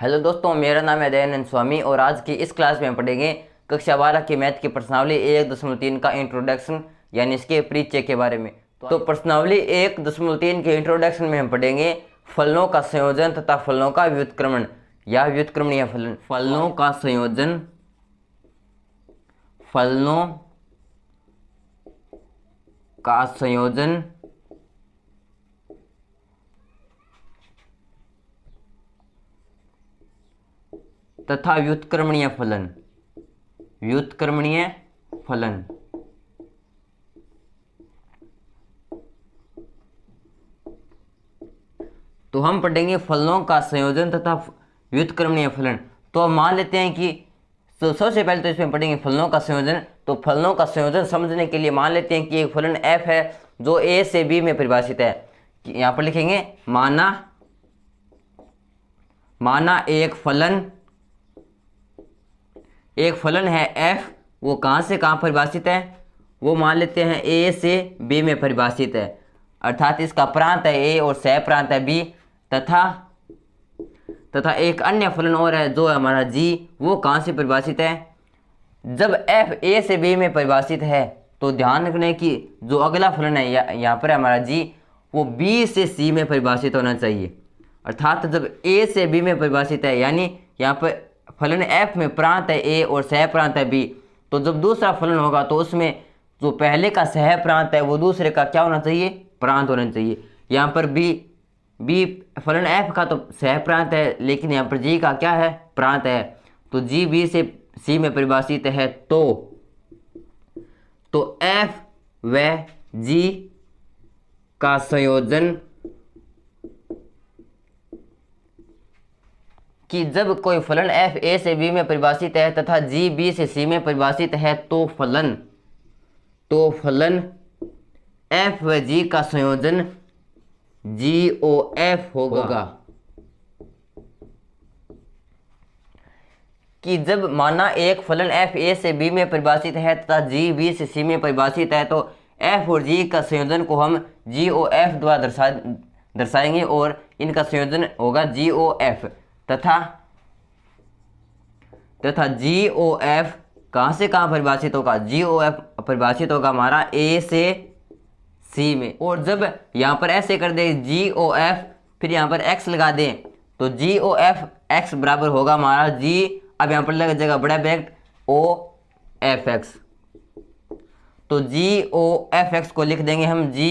Hello दोस्तों, मेरा नाम है दयानंद स्वामी और आज की इस क्लास में हम पढ़ेंगे कक्षा 12 की मैथ की प्रश्नावली 1.3 का इंट्रोडक्शन यानी इसके परिचय के बारे में। तो प्रश्नावली 1.3 के इंट्रोडक्शन में हम पढ़ेंगे फलनों का संयोजन तथा फलनों का व्युत्क्रमण या व्युत्क्रमणीय फलन। फलनों का संयोजन, फलनों का संयोजन तथा व्युत्क्रमणीय फलन। व्युत्क्रमणीय फलन तो हम पढ़ेंगे फलनों का संयोजन तथा व्युत्क्रमणीय फलन। तो हम मान लेते हैं कि सबसे पहले तो इसमें पढ़ेंगे फलनों का संयोजन। तो फलनों का संयोजन समझने के लिए मान लेते हैं कि एक फलन f है जो a से b में परिभाषित है। यहाँ पर लिखेंगे माना एक फलन है f, वो कहाँ से कहाँ परिभाषित है, वो मान लेते हैं a से b में परिभाषित है, अर्थात इसका प्रांत है a और सह प्रांत है b। तथा एक अन्य फलन और है जो हमारा g, वो कहाँ से परिभाषित है। जब f a से b में परिभाषित है तो ध्यान रखने की जो अगला फलन है यहाँ पर हमारा g, वो b से c में परिभाषित होना चाहिए। अर्थात जब a से b में परिभाषित है यानी यहाँ पर फलन f में प्रांत है a और सह प्रांत है b, तो जब दूसरा फलन होगा तो उसमें जो पहले का सह प्रांत है वो दूसरे का क्या होना चाहिए, प्रांत होना चाहिए। यहाँ पर b फलन f का तो सह प्रांत है लेकिन यहाँ पर g का क्या है, प्रांत है। तो g b से c में परिभाषित है तो f व g का संयोजन कि जब कोई फलन f a से b में परिभाषित है तथा g b से c में परिभाषित है तो फलन f व g का संयोजन GOF होगा। कि जब माना एक फलन f a से b में परिभाषित है तथा g b से c में परिभाषित है तो f और g का संयोजन को हम GOF द्वारा दर्शाएंगे और इनका संयोजन होगा GOF। तथा GOF कहाँ से कहाँ परिभाषित होगा, GOF परिभाषित होगा हमारा a से c में। और जब यहाँ पर ऐसे कर दे GOF फिर यहाँ पर x लगा दें तो GOF x बराबर होगा हमारा g, अब यहाँ पर लग जाएगा बड़ा ब्रैकेट OFX। तो GOFX को लिख देंगे हम G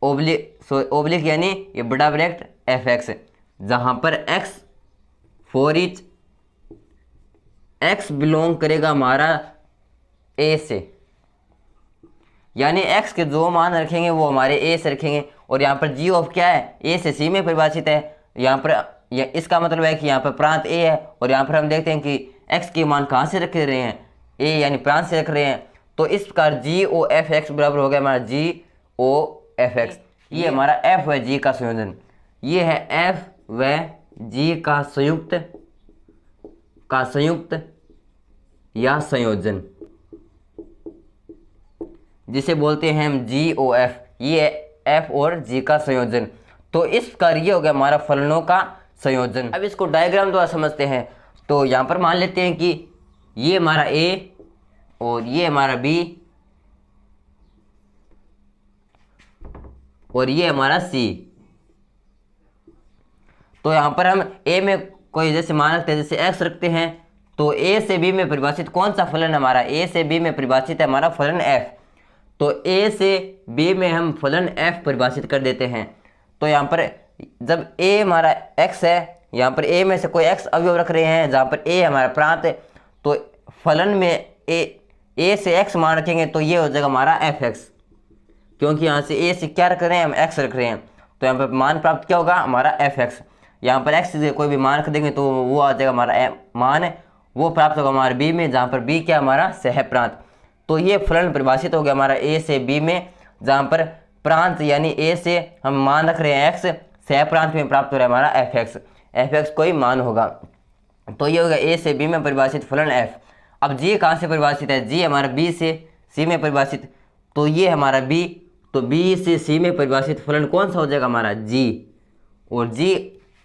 ओब्लिक यानी ये बड़ा ब्रैकेट FX, जहाँ पर x for each x belong करेगा हमारा a से, यानी x के जो मान रखेंगे वो हमारे a से रखेंगे। और यहाँ पर g ऑफ क्या है, a से c में परिभाषित है। यहाँ पर इसका मतलब है कि यहाँ पर प्रांत a है और यहाँ पर हम देखते हैं कि x के मान कहाँ से रख रहे हैं, a यानी प्रांत से रख रहे हैं। तो इस प्रकार GOFX बराबर हो गया हमारा GOFX। ये हमारा f व g का संयोजन, ये है f व g का संयुक्त या संयोजन जिसे बोलते हैं हम GOF। ये f और g का संयोजन। तो इस प्रकार ये हो गया हमारा फलनों का संयोजन। अब इसको डायग्राम द्वारा समझते हैं। तो यहाँ पर मान लेते हैं कि ये हमारा a और ये हमारा b और ये हमारा c। तो यहाँ पर हम a में कोई जैसे मान रखते हैं, जैसे x रखते हैं, तो a से b में परिभाषित कौन सा फलन हमारा, a से b में परिभाषित है हमारा फलन f। तो a से b में हम फलन f परिभाषित कर देते हैं। तो यहाँ पर जब a हमारा x है, यहाँ पर a में से कोई x अवयव रख रहे हैं जहाँ पर a हमारा प्रांत है, तो फलन में a से x मान रखेंगे तो ये हो जाएगा हमारा fx, क्योंकि यहाँ से a से क्या रख रहे हैं, हम x रख रहे हैं। तो यहाँ पर मान प्राप्त क्या होगा हमारा fx। यहाँ पर x से कोई भी मान रख देंगे तो वो आ जाएगा हमारा मान, वो प्राप्त होगा हमारे b में, जहाँ पर b क्या हमारा सह प्रांत। तो ये फलन परिभाषित हो गया हमारा a से b में, जहाँ पर प्रांत यानी a से हम मान रख रहे हैं x, सह प्रांत में प्राप्त हो रहा है हमारा fx कोई मान होगा। तो ये होगा a से b में परिभाषित फलन f। अब g कहाँ से परिभाषित है, g हमारा b से c में परिभाषित, तो ये हमारा b, तो b से c में परिभाषित फलन कौन सा हो जाएगा हमारा g। और g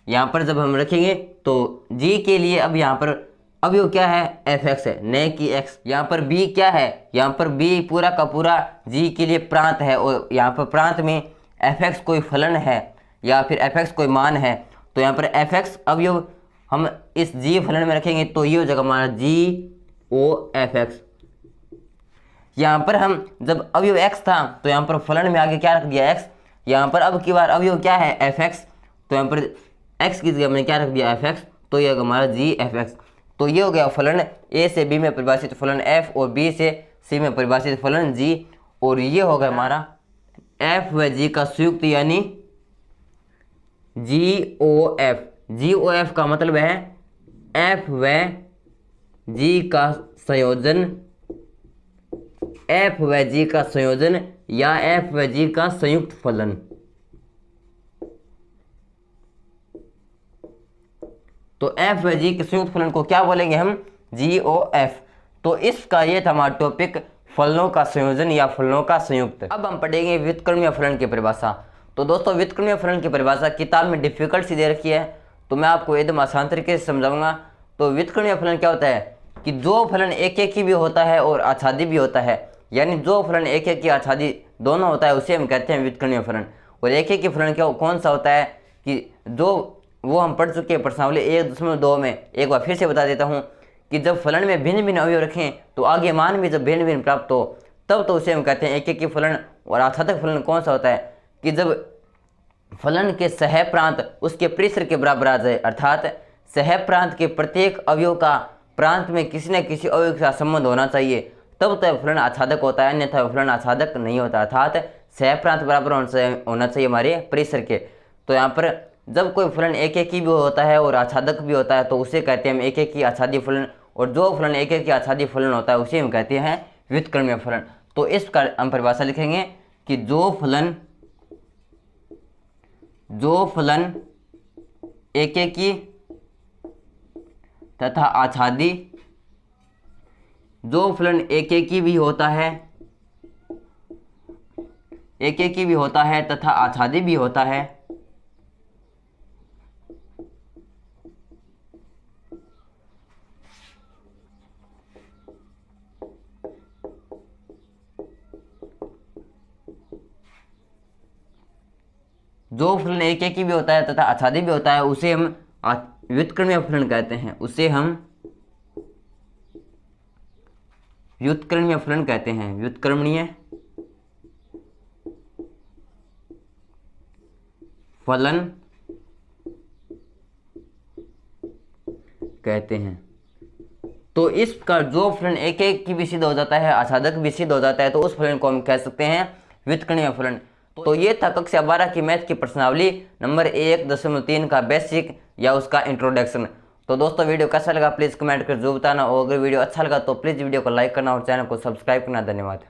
यहाँ पर जब हम रखेंगे तो g के लिए अब यहाँ पर अवयव क्या है, fx है, न कि x। यहाँ पर b क्या है, यहाँ पर b पूरा का पूरा g के लिए प्रांत है, और यहाँ पर प्रांत में fx कोई फलन है या फिर fx कोई मान है, तो यहाँ पर fx अवयव हम इस g फलन में रखेंगे तो ये हो जाएगा हमारा g(o(fx)। यहाँ पर हम जब अवयव x था तो यहाँ पर फलन में आगे क्या रख दिया, x। यहाँ पर अब की बार अवयव क्या है, fx, तो यहाँ पर x की जगह हमने क्या रख दिया, fx, तो ये हमारा g(fx)। तो ये हो गया फलन a से b में परिभाषित फलन f और b से c में परिभाषित फलन g, और ये हो गया हमारा f व g का संयुक्त यानी GOF। GOF का मतलब है f व g का संयोजन, f व g का संयोजन या f व g का संयुक्त फलन। तो f व g के संयुक्त फलन को क्या बोलेंगे हम, GOF। तो इसका ये था हमारा टॉपिक, फलनों का संयोजन या फलनों का संयुक्त। अब हम पढ़ेंगे व्युत्क्रमीय फलन की परिभाषा। तो दोस्तों व्युत्क्रमीय फलन की परिभाषा किताब में डिफिकल्ट सी दे रखी है, तो मैं आपको एकदम आसान तरीके से समझाऊंगा। तो व्युत्क्रमीय फलन क्या होता है कि जो फलन एक एक ही भी होता है और आच्छादी भी होता है, यानी जो फलन एक एक की आच्छादी दोनों होता है उसे हम कहते हैं व्युत्क्रमीय फलन। और एक एक की फलन क्या कौन सा होता है कि जो वो हम पढ़ चुके हैं प्रश्नावली 1.2 में, एक बार फिर से बता देता हूँ कि जब फलन में भिन्न भिन्न अवयव रखें तो आगे मान भी जब भिन्न भिन्न प्राप्त हो तब तो उसे हम कहते हैं एक एक की फलन। और आच्छादक फलन कौन सा होता है कि जब फलन के सह प्रांत उसके परिसर के बराबर आ जाए, अर्थात सह प्रांत के प्रत्येक अवयव का प्रांत में किसी न किसी अवयव के साथ संबंध होना चाहिए, तब तो फलन आच्छादक होता है, अन्यथा फलन आच्छादक नहीं होता। अर्थात सह प्रांत बराबर होना चाहिए हमारे परिसर के। तो यहाँ पर जब कोई फलन एक एक ही भी होता है और आच्छादक भी होता है तो उसे कहते हैं हम एक एक की आच्छादी फलन, और जो फलन एक एक की आच्छादी फलन होता है उसे हम कहते हैं व्युत्क्रमीय फलन। तो इसका हम परिभाषा लिखेंगे कि जो फलन एक एक की तथा आच्छादी, जो फलन एक एक ही भी होता है, एक एक ही भी होता है तथा आच्छादी भी होता है, जो फलन एक एक ही भी होता है तथा आच्छादी भी होता है उसे हम व्युत्क्रमीय फलन कहते हैं, उसे हम व्युत्क्रमीय फलन कहते हैं, व्युत्क्रमणीय फलन कहते हैं। तो इसका जो फलन एक एक की भी सिद्ध हो जाता है, आच्छादक भी सिद्ध हो जाता है, तो उस फलन को हम कह सकते हैं व्युत्क्रमीय फलन। तो ये था कक्षा 12 की मैथ की प्रश्नावली नंबर 1.3 का बेसिक या उसका इंट्रोडक्शन। तो दोस्तों वीडियो कैसा लगा प्लीज़ कमेंट कर जरूर बताना, और अगर वीडियो अच्छा लगा तो प्लीज़ वीडियो को लाइक करना और चैनल को सब्सक्राइब करना। धन्यवाद।